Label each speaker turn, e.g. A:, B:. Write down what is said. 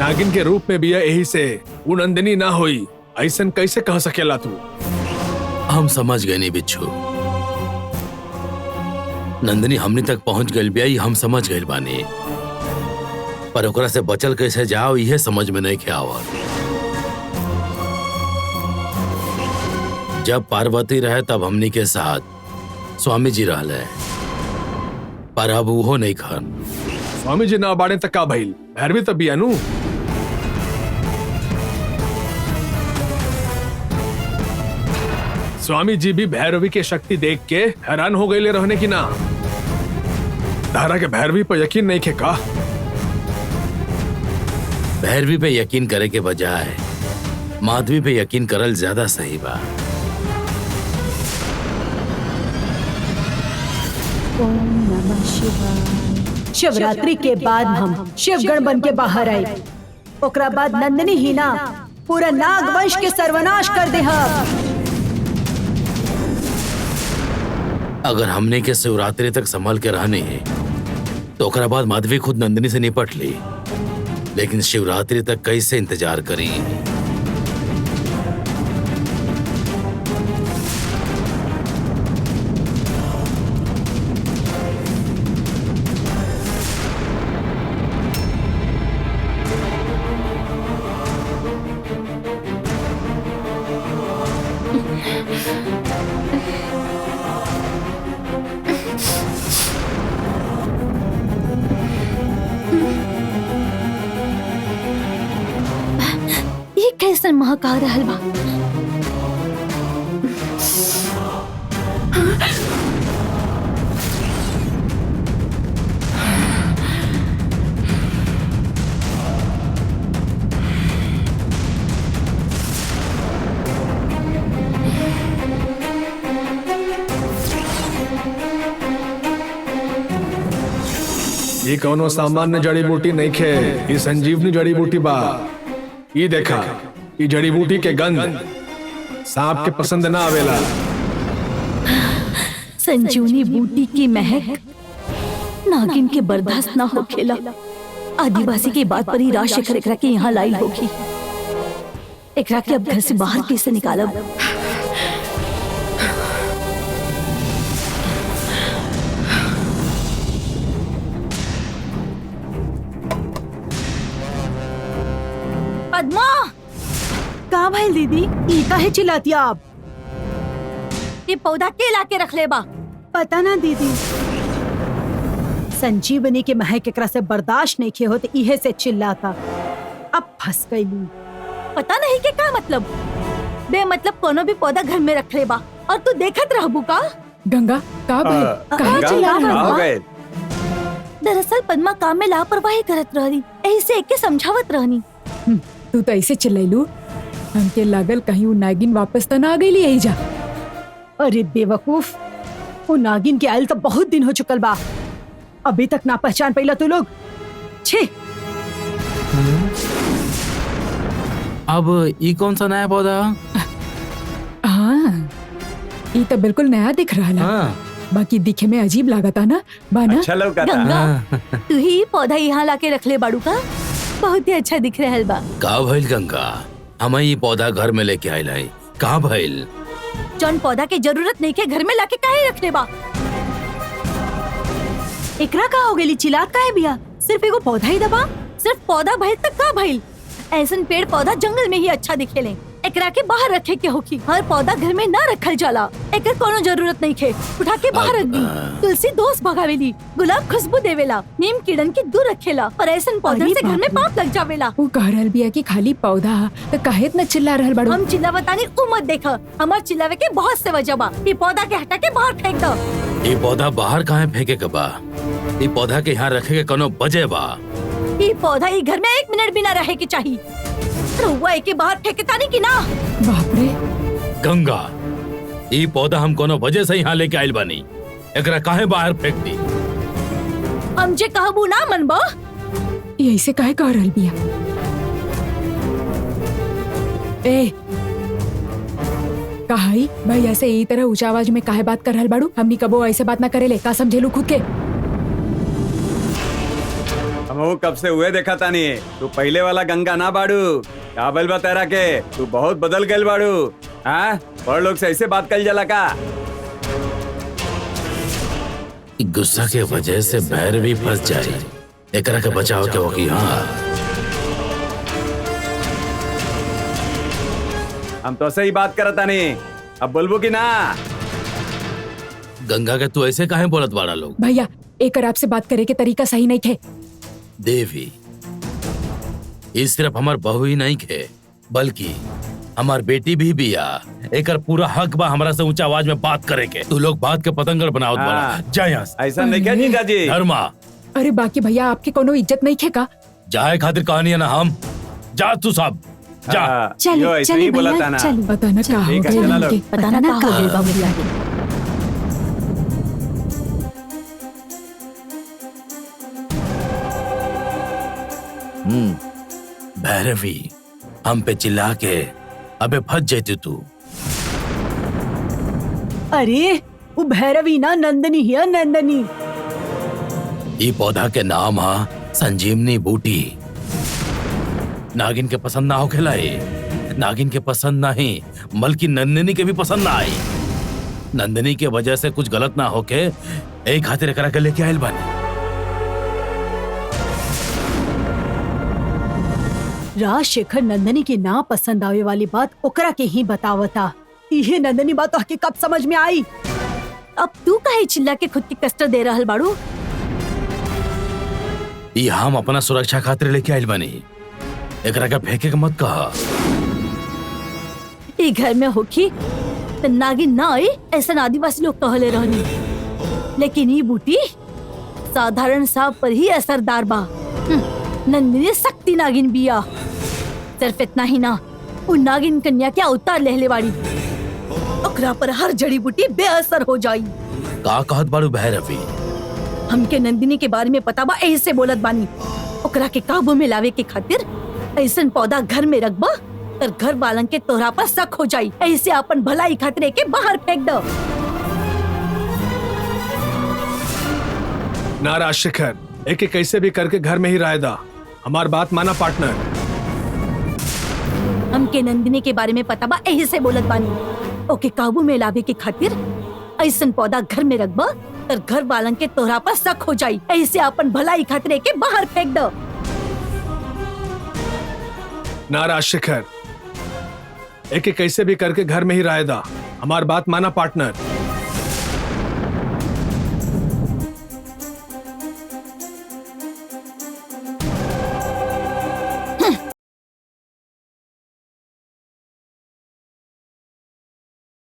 A: नागिन के रूप में भी है, यही से वो नंदिनी ना हुई ऐसन कैसे कह सकेला तू?
B: हम समझ गए नहीं बिच्छू, नंदिनी हमनी तक पहुंच गई बिया, हम समझ गए बानी, पर ओकरा से बचल कैसे जाओ यह समझ में नहीं क्या आवत। जब पार्वती रहे तब हमनी के साथ स्वामी जी रहले, पर अब वो नहीं खान।
A: स्वामी जी ना बाड़े तक का भइल? भैरवी तब भी अनु स्वामी जी भी भैरवी के शक्ति देख के हैरान हो गए ले रहने की ना। धारा के भैरवी पर यकीन नहीं खे का?
B: भैरवी पे यकीन करे के बजाय माधवी पे यकीन करल ज्यादा सही बा।
C: ओम नमः शिवाय। शिवरात्रि के बाद हम शिवगण बन के बाहर आए, ओकरा बाद नंदिनी ही ना पूरा नागवंश के सर्वनाश कर दे।
B: अगर हमने के शिवरात्रि तक संभल के रहने तो ओकरा बाद माधवी खुद नंदिनी से निपट ली, लेकिन शिवरात्रि तक कैसे इंतजार करी?
D: कैसन महक आ रहल बा?
A: ये कौनो सामान्य जड़ी बूटी नहीं खे, ये संजीवनी जड़ी बूटी बा। ये देखा, ये जड़ी बूटी के गंध सांप के पसंद ना आवेला।
D: संजीवनी बूटी की महक नागिन के बर्दाश्त ना होखेला। आदिवासी की बात पर ही राजशेखर एकरा के यहाँ लाई होगी। एकरा के अब घर से बाहर कैसे निकालब? पद्मा,
C: कहाँ भाई दीदी? ई काहे चिल्लाती आप?
D: ये पौधा के लाके रख ले बा?
C: पता ना दीदी, संजीवनी के महक एकरा से बर्दाश्त नहीं किए होते, इहे से चिल्लाता। अब फंस गई।
D: पता नहीं के का मतलब? बे मतलब कोनो भी पौधा घर में रख ले बा और तू देखत रहबू का?
E: गंगा कहाँ चिल्ला रहा है?
D: दरअसल पद्मा काम में लापरवाही करत रहनी, ऐसे एक के समझावत रहनी।
E: तू तो ऐसे चिल्लैलू, हमके लागल कहीं वो नागिन वापस तो ना आ गई यही जा।
C: अरे बेवकूफ, वो नागिन के आयल तो बहुत दिन हो चुकल बा, अभी तक ना पहचान पाइला तू लोग। छे,
B: अब ये कौन सा नया पौधा?
E: हाँ, ये तो बिल्कुल नया दिख रहा है।
B: हाँ।
E: बाकी दिखे में अजीब लागता ना बाना।
F: अच्छा लगा था।
D: गंगा, तू ही पौधा यहाँ लाके रख ले बाड़ू का? बहुत ही अच्छा दिख रहल बा।
B: का भइल गंगा? हमें ये पौधा घर में लेके आइल है, कहाँ भइल?
D: जौन पौधा के जरूरत नहीं के घर में लाके काहे रख ले बा?
C: एकरा का हो गई? चिल्लात काहे बिया? सिर्फ एगो पौधा ही दबा?
D: सिर्फ पौधा भइल तक का भइल? ऐसन पेड़ पौधा जंगल में ही अच्छा दिखेले, एकरा के बाहर रखे के होखी। हर पौधा घर में ना रखल जाला, एकर कोनो जरूरत नहीं खे, उठा के बाहर रख दी। तुलसी दोष भगावेली, गुलाब खुशबू देवेला, नीम कीड़न के दूर रखेला, और ऐसन पौधा से घर में पाप लग जावेला।
E: वो कह रहल बिया कि खाली पौधा तो काहे इतना चिल्ला रहल बाड़ू?
D: हम चिल्लावतानी उ मत देखा, हमार चिल्लावे के बहुत से वजह बा। ये पौधा के हटा के बाहर फेंक दो।
B: ये पौधा बाहर कहाँ फेंके के बा? ये पौधा के यहाँ रखे के कोनो वजह बा?
D: ये पौधा ये घर में 1 मिनट भी ना रहे के चाहिए। रहुआ एके बाहर फेंकतानी की ना?
E: बाप रे
B: गंगा, ये पौधा हम कोनो वजह से यहाँ लेके आइल बानी, एकरा काहे बाहर फेंक दी?
D: हम जे कहबू ना मनबो।
E: ये ऐसे काहे कह रहल बिया? ए कहाई भाई, ऐसे यही तरह ऊंचा आवाज में काहे बात कर रहल बाड़ू? हमनी कबो ऐसे बात ना करेले, का समझेलू खुद के?
F: हम हूँ कब से हुए देखा तानी। तू पहले वाला गंगा ना बाड़ू। काबल बा तेरा के तू बहुत बदल गल बाड़ू। हाँ, बड़ लोग से ऐसे बात कल जाला का?
B: गुस्सा के वजह से भैर भी फंस जाए, एकरा के बचाव के होगी। हाँ,
F: हम तो सही बात करता नहीं, अब बोलबो कि ना?
B: गंगा के तू ऐसे काहे बोलत बाड़ा लोग?
E: भैया एकर आपसे बात करे के तरीका सही नहीं थे।
B: देवी, ये सिर्फ हमार बहू ही नहीं खे, बल्कि हमार बेटी भी बिया। एकर पूरा हक बा हमरा से ऊंचा आवाज में बात करे के। तू लोग बात के पतंगर बनावत
F: हाँ।
B: बाड़ा। जा यहाँ से।
F: ऐसा नहीं क्या जीजा जी?
B: धर्मा,
E: अरे बाकी भैया आपके कोनो इज्जत नहीं खे का?
B: जाए खातिर कहानी है ना हम। जा तू सब जा।
F: हाँ,
D: चलिए,
F: यो ऐसे
D: चलिए
F: ही बोला
D: भैया,
F: था ना।
D: चलिए।
E: पता न का हो
F: ठीक है,
E: गए
F: चला लो।
E: इनके।
D: पता ना का होल बा भैया के।
B: भैरवी, हम पे चिल्ला के अबे फंस जाती तू।
C: अरे वो भैरवी ना नंदनी है, नंदनी।
B: ये पौधा के नाम हा संजीवनी बूटी। नागिन के पसंद ना होके लाई, नागिन के पसंद नहीं बल्कि नंदिनी के भी पसंद ना आई। नंदिनी के वजह से कुछ गलत ना होके एक खातिर एकरा के लेके आयल बानी।
C: राजशेखर नंदनी की ना पसंद आवे वाली बात ओकरा के ही बतावता। ये नंदनी बात तो कब समझ में आई?
D: अब तू काहे चिल्ला के खुद की कष्ट दे रहल बाड़ू?
B: ये हम अपना सुरक्षा खातिर लेके आयल बानी, एकरा के फेंके के मत कहा।
D: ई घर में होखी त नागिन ना आई ऐसा आदिवासी लोग कहले रहनी, लेकिन ये बूटी साधारण सांप पर ही असरदार बा। नंदिनी शक्ति नागिन बिया। सिर्फ इतना ही ना, उन नागिन कन्या के अवतार लेहले वाली, ओकरा पर हर जड़ी बूटी बेअसर हो जाई।
B: का कहत बाड़ू भैरवी?
D: हमके नंदिनी के बारे में पता बा, ऐसे बोलत बानी। ओकरा के काबू में लावे के खातिर ऐसन पौधा घर में रखबा तर घर वालन के तोहरा पर शक हो जाई। ऐसे अपन भलाई खातिर के बाहर फेंक दो।
A: ना राजशेखर, एक कैसे भी करके घर में ही रायदा। हमार बात माना पार्टनर।
D: हमके नंदिनी के बारे में पता बा, यही से बोलत बानी। ओके काबू में लावे के खातिर ऐसन पौधा घर में रखबा तर घर वालन के तोहरा पर शक हो जाई। ऐसे अपन भलाई खातिर के बाहर फेंक दो।
A: ना राजशेखर, एक कैसे भी करके घर में ही रायदा। हमार बात माना पार्टनर।